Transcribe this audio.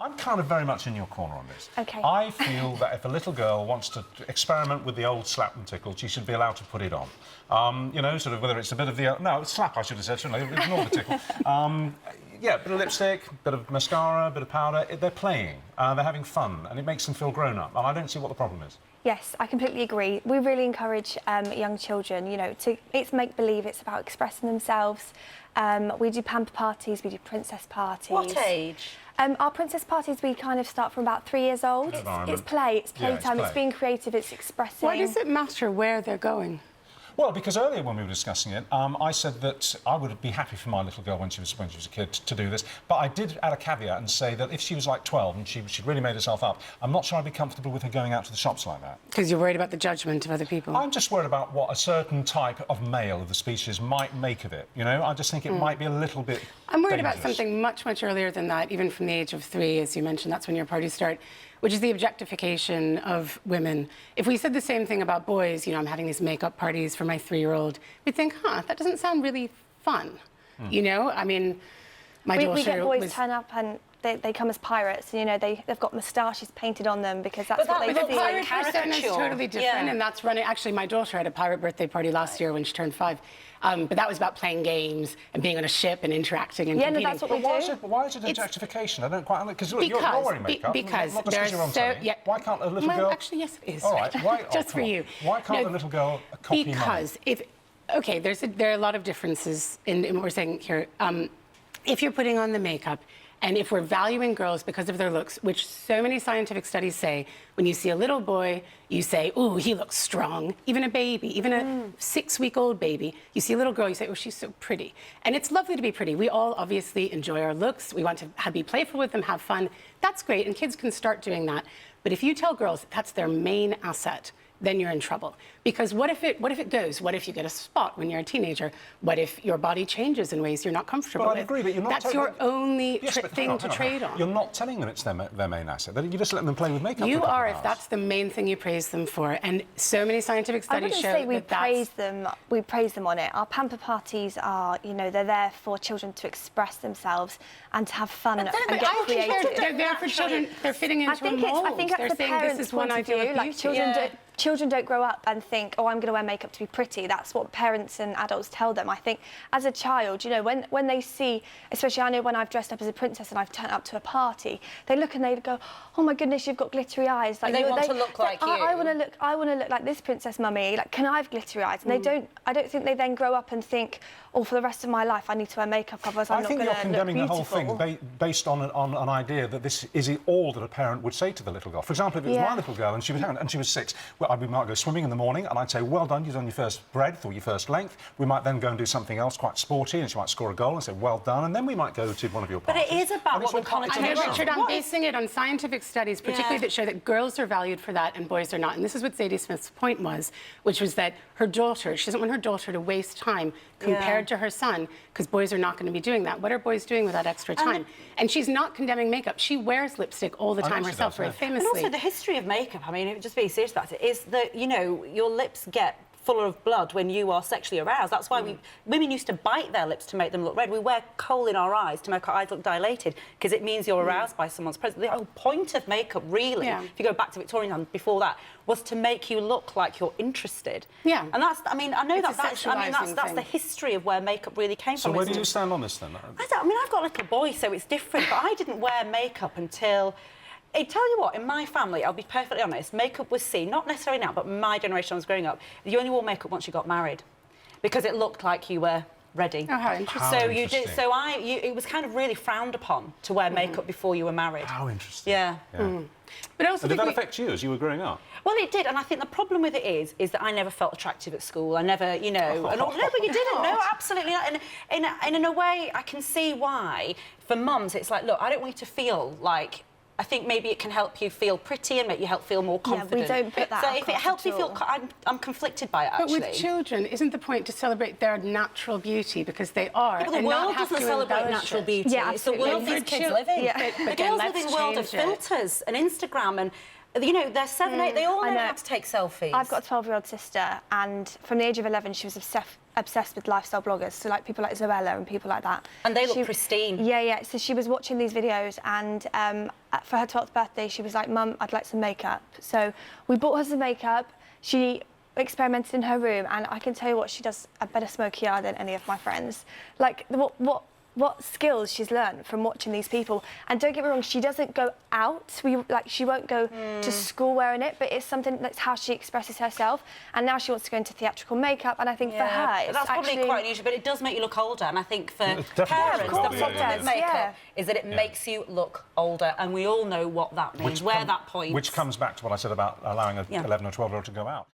I'm kind of very much in your corner on this. OK. I feel that if a little girl wants to experiment with the old slap and tickle, she should be allowed to put it on. You know, sort of whether it's a bit of the... No, slap, I should have said, shouldn't I? Ignore the tickle. Yeah, a bit of lipstick, bit of mascara, bit of powder. They're playing, they're having fun, and it makes them feel grown up. And I don't see what the problem is. Yes, I completely agree. We really encourage young children, you know, it's make-believe, it's about expressing themselves. We do pamper parties, we do princess parties. What age? Our princess parties, we kind of start from about 3 years old. It's playtime, it's being creative, it's expressing. Why does it matter where they're going? Well, because earlier when we were discussing it, I said that I would be happy for my little girl when she was a kid to do this, but I did add a caveat and say that if she was like 12 and she'd really made herself up, I'm not sure I'd be comfortable with her going out to the shops like that. Because you're worried about the judgment of other people? I'm just worried about what a certain type of male of the species might make of it, you know? I just think it might be a little bit I'm worried dangerous. about something much, much earlier than that, even from the age of 3, as you mentioned, that's when your parties start, which is the objectification of women. If we said the same thing about boys, you know, I'm having these makeup parties for my 3-year-old, we'd think, that doesn't sound really fun. You know, I mean, my daughter we get boys turn up and they come as pirates, and, you know, they've got moustaches painted on them because that's what they the see. pirate persona is totally different, and that's running. Actually, my daughter had a pirate birthday party last year when she turned 5. But that was about playing games and being on a ship and interacting and competing. No, that's what we do. Why is it objectification? I don't quite understand. Because you're wearing makeup. Because not there's you're on telly. yeah. Why can't a little girl... Well, actually, yes, it is. All right. Why, just for you. Why can't a little girl copy Because OK, there are a lot of differences in what we're saying here. If you're putting on the makeup, and if we're valuing girls because of their looks, which so many scientific studies say, when you see a little boy, you say, ooh, he looks strong. Even a baby, even a 6-week-old baby, you see a little girl, you say, oh, she's so pretty. And it's lovely to be pretty. We all obviously enjoy our looks. We want to be playful with them, have fun. That's great, and kids can start doing that. But if you tell girls that's their main asset, then you're in trouble. Because what if it goes? What if you get a spot when you're a teenager? What if your body changes in ways you're not comfortable with? I agree, but you're not... That's your only thing to trade on. You're not telling them it's their main asset. You're just letting them play with makeup. You are if that's the main thing you praise them for. And so many scientific studies show I wouldn't say we praise them on it. Our pamper parties are, you know, they're there for children to express themselves and to have fun and get creative. They're there for children. They're fitting into a mold. I think that's the parents' point of view. Like, children don't grow up and think, oh, I'm going to wear makeup to be pretty. That's what parents and adults tell them. I think as a child, you know, when they see, especially I know when I've dressed up as a princess and I've turned up to a party, they look and they go, oh my goodness, you've got glittery eyes. Like, and they want to look like you. I want to look like this princess, mummy. Like, can I have glittery eyes? And I don't think they then grow up and think, oh, for the rest of my life I need to wear makeup, otherwise I'm not going to look beautiful. I think you're condemning the whole thing based on an idea that this is all that a parent would say to the little girl. For example, if it was my little girl and she was 6, well, we might go swimming in the morning and I'd say, well done, you've done your first breadth or your first length. We might then go and do something else quite sporty and she might score a goal and say, well done, and then we might go to one of your parties. But it is about what the connotation is. Richard, I'm basing it on scientific studies, particularly that show that girls are valued for that and boys are not. And this is what Zadie Smith's point was, which was that her daughter, she doesn't want her daughter to waste time compared to her son, because boys are not going to be doing that. What are boys doing with that extra time? And she's not condemning makeup. She wears lipstick all the time herself, very famously. And also the history of makeup, I mean, just being serious about it, is that, you know, your lips get full of blood when you are sexually aroused. That's why women used to bite their lips to make them look red. We wear kohl in our eyes to make our eyes look dilated because it means you're aroused by someone's presence. The whole point of makeup, really, if you go back to Victorian times before that, was to make you look like you're interested. Yeah. And that's, I mean, I know that's the history of where makeup really came from. So where do you stand on this then? I mean, I've got a little boy, so it's different, but I didn't wear makeup until... I tell you what, in my family, I'll be perfectly honest, makeup was seen, not necessarily now, but my generation I was growing up, you only wore makeup once you got married because it looked like you were ready. Oh, how interesting. So you did. So it was kind of really frowned upon to wear makeup before you were married. How interesting. Yeah. But also, did that affect you as you were growing up? Well, it did, and I think the problem with it is that I never felt attractive at school. I never, you know... no, but you didn't. No, absolutely not. And in a way, I can see why, for mums, it's like, look, I don't want you to feel like... I think maybe it can help you feel pretty and make you feel more confident. Yeah, we don't put that So if it helps you feel... I'm conflicted by it, actually. But with children, isn't the point to celebrate their natural beauty because they are? Yeah, but the world doesn't celebrate natural beauty. Yeah, it's the world these kids live in. The girls live in a world of filters and Instagram and... You know, they're 7, 8, they all know how to take selfies. I've got a 12-year-old sister, and from the age of 11, she was obsessed with lifestyle bloggers, so like people like Zoella and people like that. And they look pristine. Yeah, yeah. So she was watching these videos, and for her 12th birthday, she was like, "Mum, I'd like some makeup." So we bought her some makeup. She experimented in her room, and I can tell you what, she does a better smoky eye than any of my friends. Like what skills she's learned from watching these people. And don't get me wrong, she doesn't go out. She won't go to school wearing it, but it's something that's how she expresses herself. And now she wants to go into theatrical makeup, and I think for her, it's that's probably actually quite unusual, but it does make you look older. And I think for definitely parents, makes you the look older, problem yeah. with makeup Yeah. is that it makes you look older, and we all know what that means. That point. Which comes back to what I said about allowing a 11 or 12-year-old to go out.